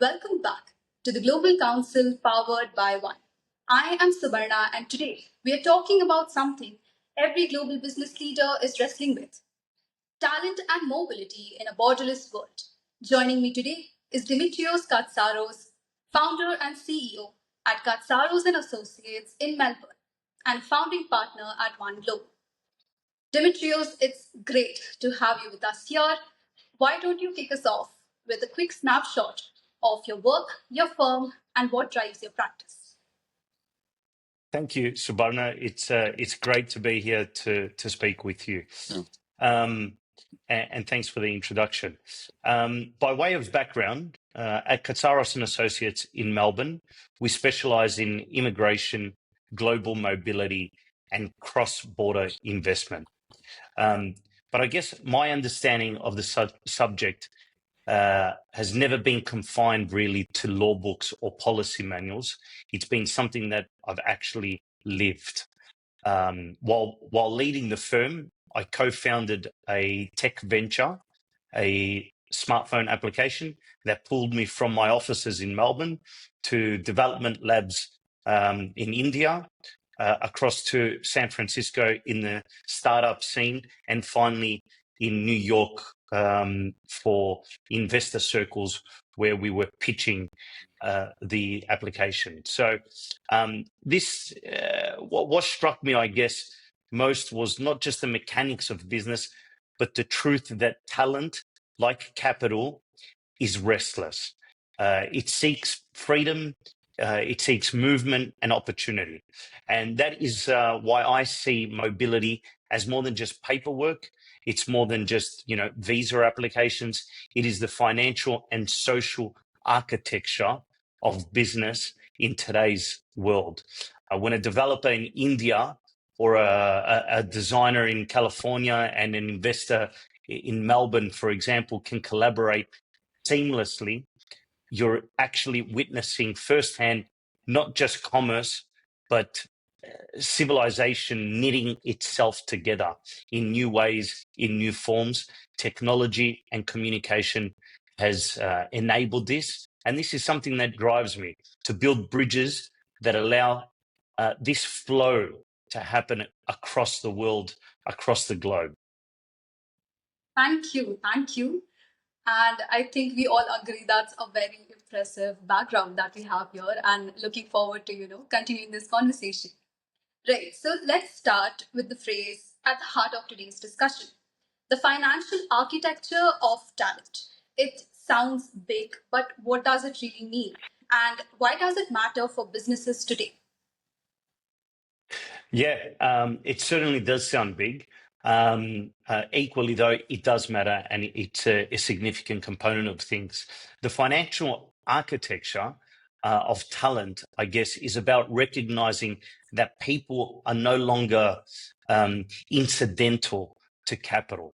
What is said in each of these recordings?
Welcome back to the Global Council powered by One. I am Subarna, and today we are talking about something every global business leader is wrestling with: talent and mobility in a borderless world. Joining me today is Dimitrios Katsaros, founder and CEO at Katsaros Associates in Melbourne and founding partner at One Global. Dimitrios, it's great to have you with us here. Why don't you kick us off with a quick snapshot of your work, your firm, and what drives your practice? Thank you, Subarna. It's great to be here to speak with you. And thanks for the introduction. By way of background, at Katsaros Associates in Melbourne, we specialize in immigration, global mobility, and cross-border investment. But I guess my understanding of the subject has never been confined really to law books or policy manuals. It's been something that I've actually lived. While leading the firm, I co-founded a tech venture, a smartphone application that pulled me from my offices in Melbourne to development labs in India, across to San Francisco in the startup scene, and finally in New York for investor circles where we were pitching the application. So what struck me, I guess, most was not just the mechanics of business, but the truth that talent, like capital, is restless. It seeks freedom, it seeks movement and opportunity. And that is why I see mobility as more than just paperwork. It's more than just, visa applications. It is the financial and social architecture of business in today's world. When a developer in India or a designer in California and an investor in Melbourne, for example, can collaborate seamlessly, you're actually witnessing firsthand not just commerce, but civilization knitting itself together in new ways, in new forms. Technology and communication has enabled this. And this is something that drives me to build bridges that allow this flow to happen across the world, across the globe. Thank you. And I think we all agree that's a very impressive background that we have here, and looking forward to, continuing this conversation. Right. So let's start with the phrase at the heart of today's discussion: the financial architecture of talent. It sounds big, but what does it really mean? And why does it matter for businesses today? Yeah, it certainly does sound big. Equally, though, it does matter, and it's a significant component of things. The financial architecture of talent, I guess, is about recognizing that people are no longer incidental to capital.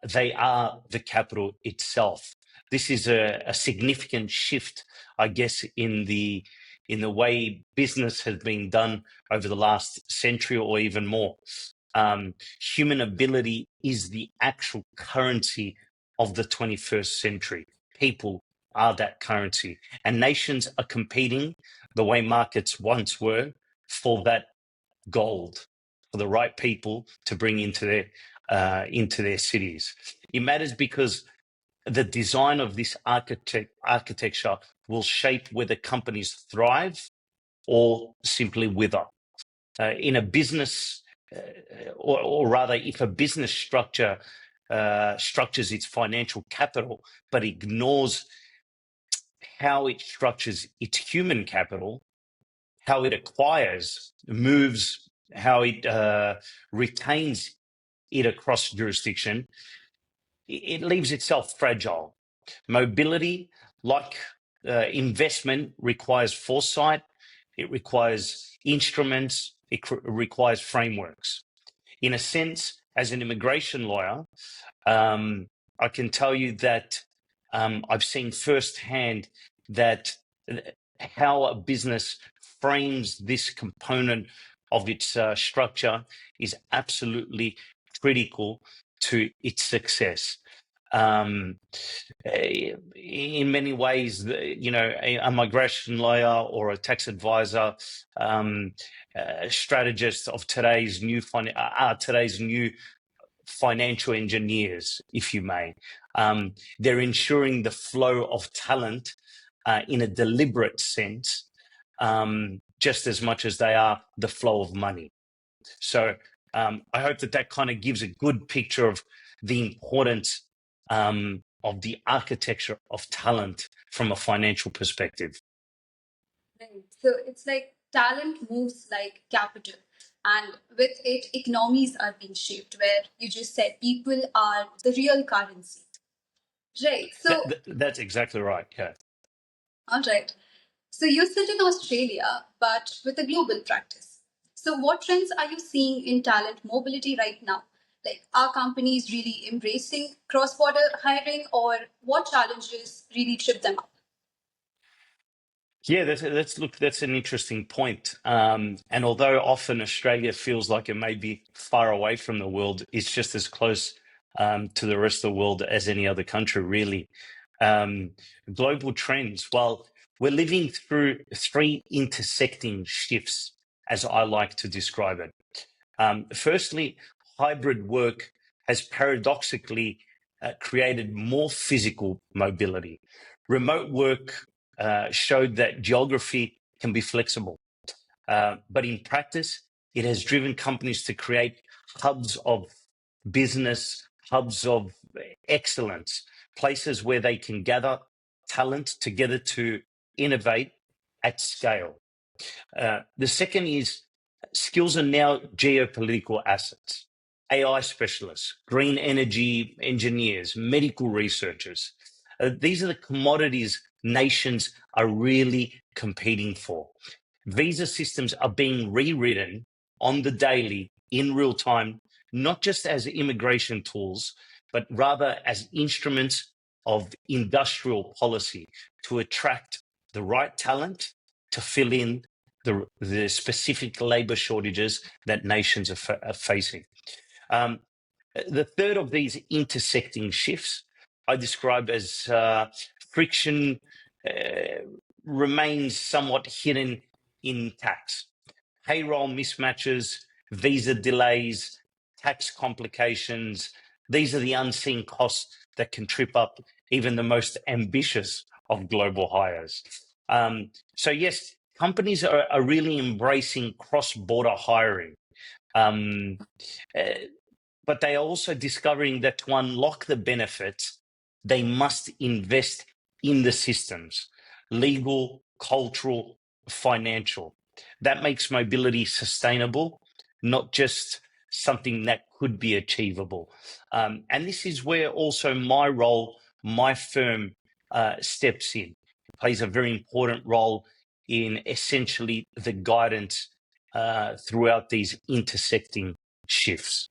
They are the capital itself. This is a significant shift, I guess, in the way business has been done over the last century or even more. Human ability is the actual currency of the 21st century. People are that currency, and nations are competing the way markets once were for that gold, for the right people to bring into their cities. It matters because the design of this architecture will shape whether companies thrive or simply wither. In a business, or rather, if a business structures its financial capital but ignores how it structures its human capital, how it acquires, moves, how it retains it across jurisdiction, it leaves itself fragile. Mobility, like investment, requires foresight. It requires instruments. It requires frameworks. In a sense, as an immigration lawyer, I can tell you that I've seen firsthand that how a business frames this component of its structure is absolutely critical to its success. In many ways, a migration lawyer or a tax advisor, strategist of today's new financial engineers, if you may. They're ensuring the flow of talent in a deliberate sense, just as much as they are the flow of money. So I hope that kind of gives a good picture of the importance of the architecture of talent from a financial perspective. Right. So it's like talent moves like capital, and with it, economies are being shaped. Where you just said people are the real currency. Right. So, That's exactly right. Yeah. all right. So you sit in Australia, but with a global practice. So what trends are you seeing in talent mobility right now? Like, are companies really embracing cross-border hiring, or what challenges really trip them up? Yeah, that's an interesting point. And although often Australia feels like it may be far away from the world, it's just as close to the rest of the world as any other country, really. Um, Global trends. Well, we're living through three intersecting shifts, as I like to describe it. Firstly, hybrid work has paradoxically created more physical mobility. Remote work showed that geography can be flexible, but in practice, it has driven companies to create hubs of business, hubs of excellence, places where they can gather talent together to innovate at scale. The second is skills are now geopolitical assets. AI specialists, green energy engineers, medical researchers. These are the commodities nations are really competing for. Visa systems are being rewritten on the daily in real time, not just as immigration tools, but rather as instruments of industrial policy to attract the right talent to fill in the specific labor shortages that nations are facing. Um, the third of these intersecting shifts I describe as friction remains somewhat hidden in tax. Payroll mismatches, visa delays, tax complications. These are the unseen costs that can trip up even the most ambitious of global hires. So, yes, companies are really embracing cross-border hiring. Um, uh, but they are also discovering that to unlock the benefits, they must invest in the systems, legal, cultural, financial. That makes mobility sustainable, not just something that could be achievable. And this is where also my role, my firm steps in, plays a very important role in essentially the guidance throughout these intersecting shifts.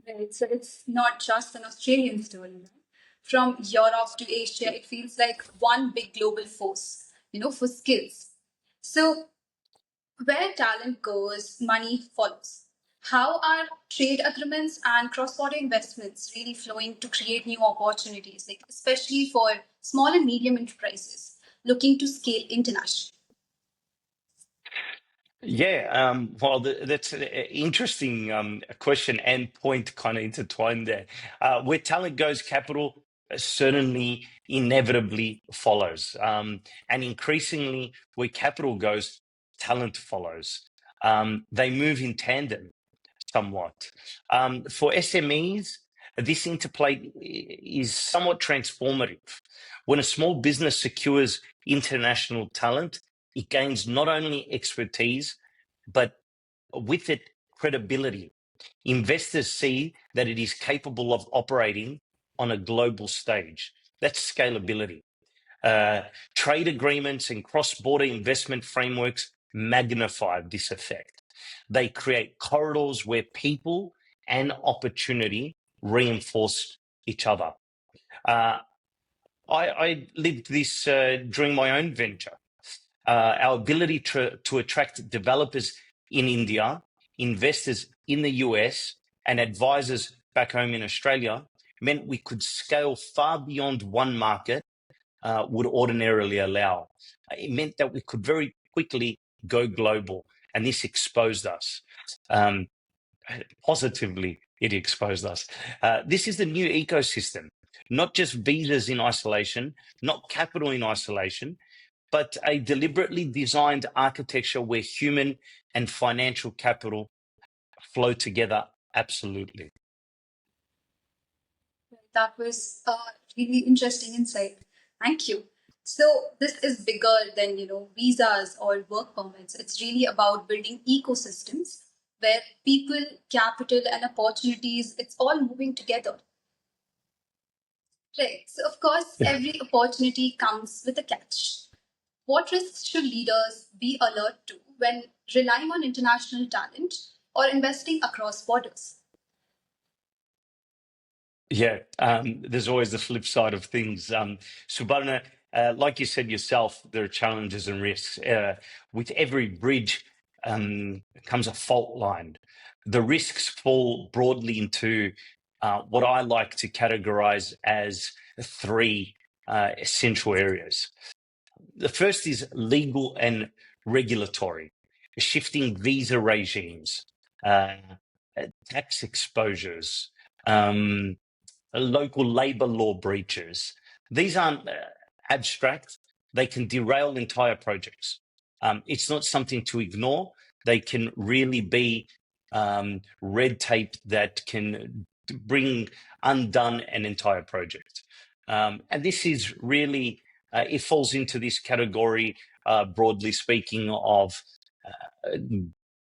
Right. So it's not just an Australian story. Right? From Europe to Asia, it feels like one big global force, for skills. So where talent goes, money follows. How are trade agreements and cross-border investments really flowing to create new opportunities, like especially for small and medium enterprises looking to scale internationally? Yeah, well, that's an interesting question and point kind of intertwined there. Where talent goes, capital certainly inevitably follows. And increasingly, where capital goes, talent follows. They move in tandem somewhat. For SMEs, this interplay is somewhat transformative. When a small business secures international talent, it gains not only expertise, but with it, credibility. Investors see that it is capable of operating on a global stage. That's scalability. Uh, Trade agreements and cross border investment frameworks magnify this effect. They create corridors where people and opportunity reinforce each other. Uh, I lived this during my own venture. Our ability to attract developers in India, investors in the US, and advisors back home in Australia meant we could scale far beyond one market would ordinarily allow. It meant that we could very quickly go global, and this exposed us. Positively, it exposed us. This is the new ecosystem, not just visas in isolation, not capital in isolation, but a deliberately designed architecture where human and financial capital flow together absolutely. That was a really interesting insight. Thank you. So this is bigger than visas or work permits. It's really about building ecosystems where people, capital, and opportunities, it's all moving together. Right. So of course, every opportunity comes with a catch. What risks should leaders be alert to when relying on international talent or investing across borders? Yeah, there's always the flip side of things. Subarna, like you said yourself, there are challenges and risks. With every bridge comes a fault line. The risks fall broadly into what I like to categorize as three essential areas. The first is legal and regulatory, shifting visa regimes, tax exposures, local labor law breaches. These aren't abstract. They can derail entire projects. It's not something to ignore. They can really be red tape that can bring undone an entire project. And this is really, it falls into this category, broadly speaking, of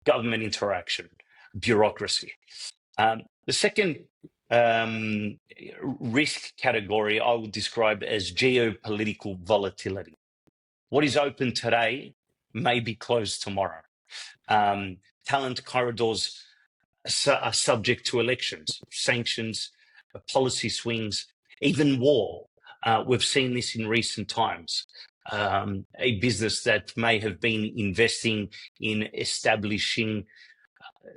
government interaction, bureaucracy. The second risk category I would describe as geopolitical volatility. What is open today may be closed tomorrow. Talent corridors are subject to elections, sanctions, policy swings, even war. We've seen this in recent times. A business that may have been investing in establishing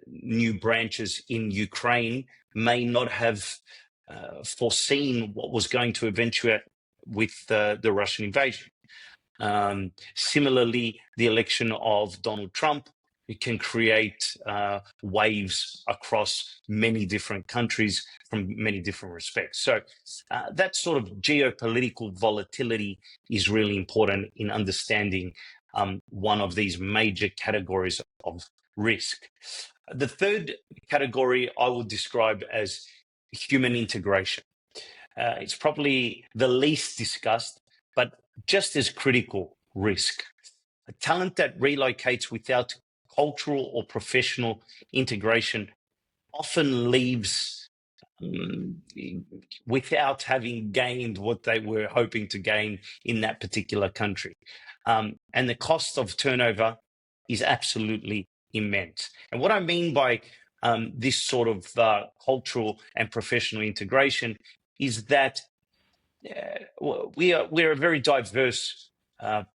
new branches in Ukraine may not have foreseen what was going to eventuate with the Russian invasion. Similarly, the election of Donald Trump, it can create waves across many different countries from many different respects. So that sort of geopolitical volatility is really important in understanding one of these major categories of risk. The third category I would describe as human integration. It's probably the least discussed, but just as critical risk. A talent that relocates without cultural or professional integration often leaves without having gained what they were hoping to gain in that particular country. And the cost of turnover is absolutely immense. And what I mean by this sort of cultural and professional integration is that we're a very diverse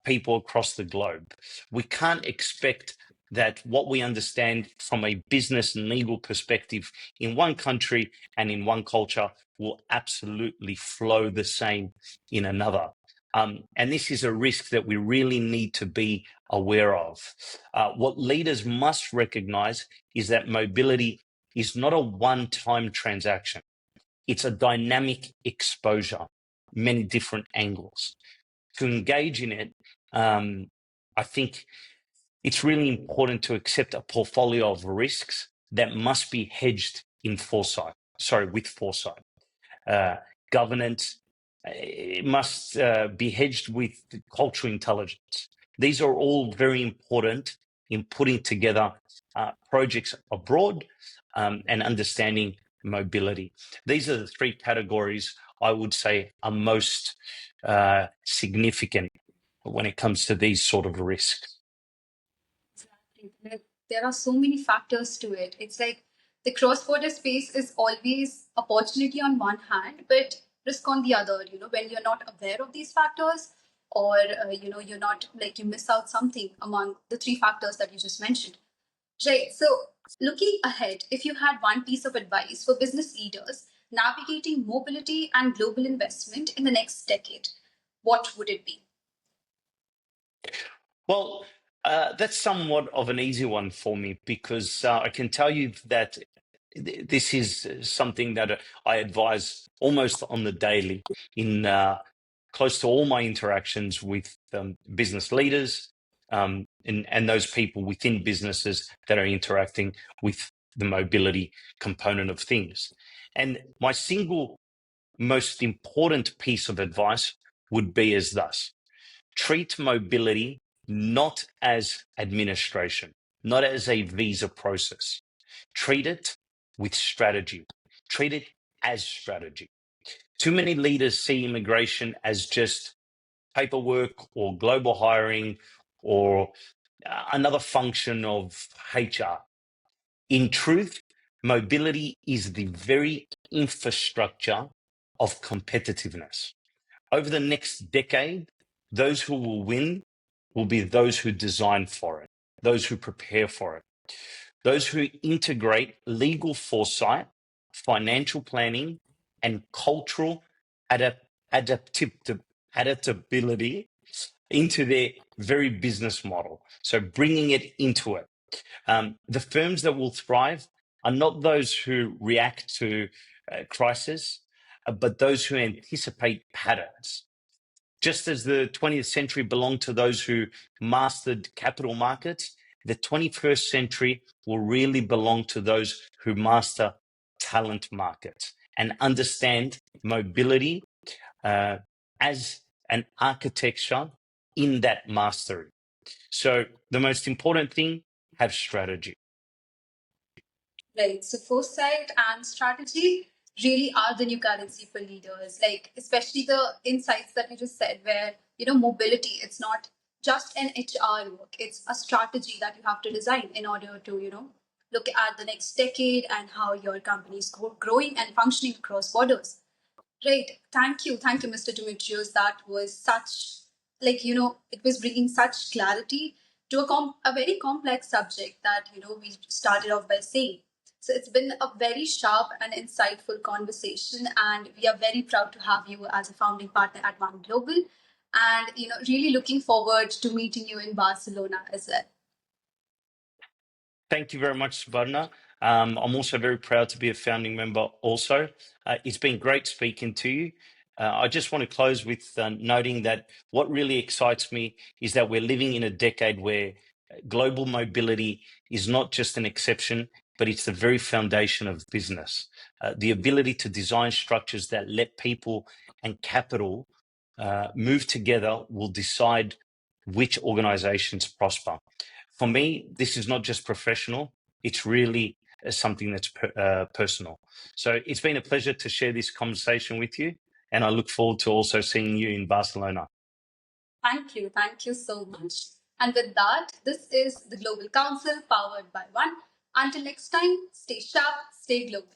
people across the globe. We can't expect that what we understand from a business and legal perspective in one country and in one culture will absolutely flow the same in another. And this is a risk that we really need to be aware of. What leaders must recognize is that mobility is not a one-time transaction. It's a dynamic exposure, many different angles. To engage in it, I think it's really important to accept a portfolio of risks that must be hedged with foresight. Governance, it must be hedged with cultural intelligence. These are all very important in putting together projects abroad and understanding mobility. These are the three categories I would say are most significant when it comes to these sort of risks. Exactly. There are so many factors to it. It's like the cross-border space is always opportunity on one hand, but risk on the other. When you're not aware of these factors, or you're not like you miss out something among the three factors that you just mentioned. Right. So looking ahead, if you had one piece of advice for business leaders navigating mobility and global investment in the next decade, what would it be? Well, that's somewhat of an easy one for me because I can tell you that this is something that I advise almost on the daily in close to all my interactions with business leaders and those people within businesses that are interacting with the mobility component of things. And my single most important piece of advice would be as thus: treat mobility not as administration, not as a visa process. Treat it with strategy. Treat it as strategy. Too many leaders see immigration as just paperwork or global hiring or another function of HR. In truth, mobility is the very infrastructure of competitiveness. Over the next decade, those who will win will be those who design for it, those who prepare for it, those who integrate legal foresight, financial planning, and cultural adaptability into their very business model. So bringing it into it. The firms that will thrive are not those who react to crisis, but those who anticipate patterns. Just as the 20th century belonged to those who mastered capital markets, the 21st century will really belong to those who master talent markets and understand mobility as an architecture in that mastery. So the most important thing, have strategy. Right. So foresight and strategy really are the new currency for leaders. Like especially the insights that you just said, where mobility. It's not just an HR work. It's a strategy that you have to design in order to look at the next decade and how your company is growing and functioning across borders. Right. Thank you, Mr. Dimitrios. That was such, it was bringing such clarity to a very complex subject that, we started off by saying. So it's been a very sharp and insightful conversation, and we are very proud to have you as a founding partner at One Global, and, really looking forward to meeting you in Barcelona as well. Thank you very much, Subarna. I'm also very proud to be a founding member also. It's been great speaking to you. I just want to close with noting that what really excites me is that we're living in a decade where global mobility is not just an exception, but it's the very foundation of business. The ability to design structures that let people and capital move together will decide which organizations prosper. For me, this is not just professional, it's really something that's personal. So it's been a pleasure to share this conversation with you, and I look forward to also seeing you in Barcelona. Thank you so much. And with that, this is the Global Council powered by One. Until next time, stay sharp, stay global.